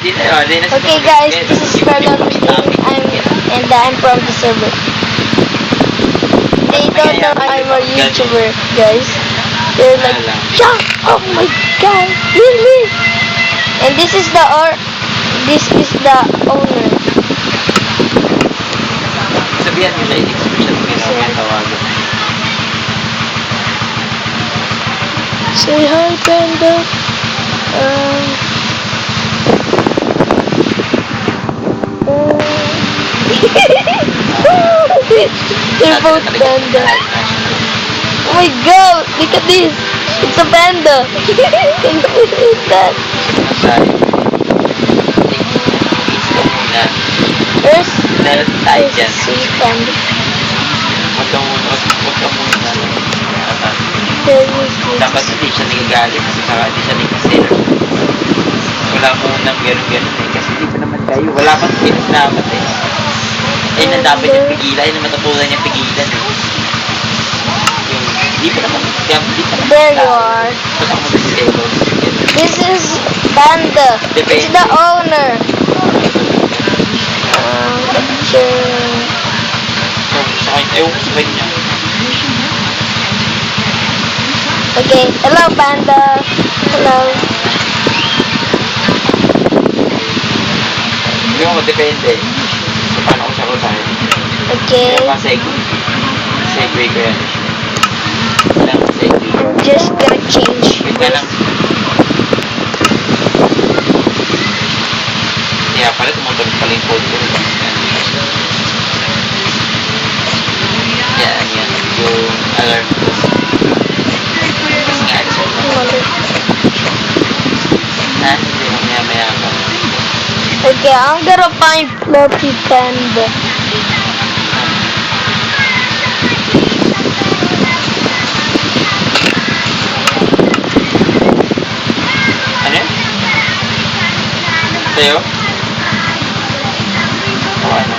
Okay guys, this is Carlo. I'm from the server. They don't know I'm a YouTuber, guys. They're like, yeah, oh my god, really? And this is the owner. Sabihan nyo siya, in-expression ko na may tawagan. Say hi, Panda. They're both panda. Oh my god, look at this. It's a panda. Can you see that? There's tayo dyan. see panda. Huwag ka muna. There is Dapat hindi siya nagagalit kasi saka hindi siya nagkasira. Wala mo nang gano'n-gano'n eh. Kasi hindi pa naman kayo. Wala pang pinaglamat eh. Ayun na dapat yung pigilan. Ayun na matapunan yung pigilan eh. Hindi pa naman. There you are. Punta mo sa schedule. This is Panda. It's the owner. Ewan ko sa kanya. Okay, hello Panda. Hello. Hindi mo depende. Paano ko siya tayo? Okay. Kaya segue ko yan. Segue. I'm just gonna change. Wait na lang. Kaya pala tumutulog pala yung code ko. Yan. Yung alarm ko. Hindi mo maya pa. Okay, I'm gonna find Fluffy Panda. Ano yun? Sa'yo? Ano?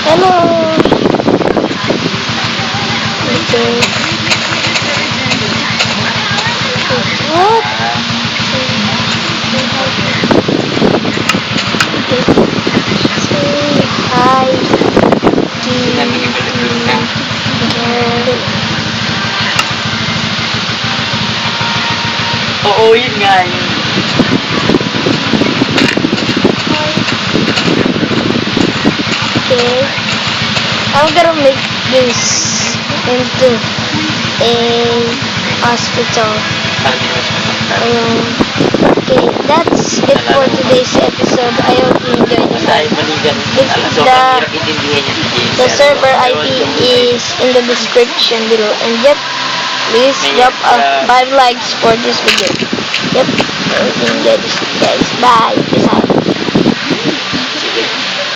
Hello. Okay. What? Say hi Oo, yun nga yun. Okay. I'm gonna make this into a hospital. Okay, that's it for today's episode. I hope you enjoyed it. The server IP is in the description below. And yep, please drop 5 likes for this video. Yep, I hope you enjoyed this, guys. Bye. Peace out.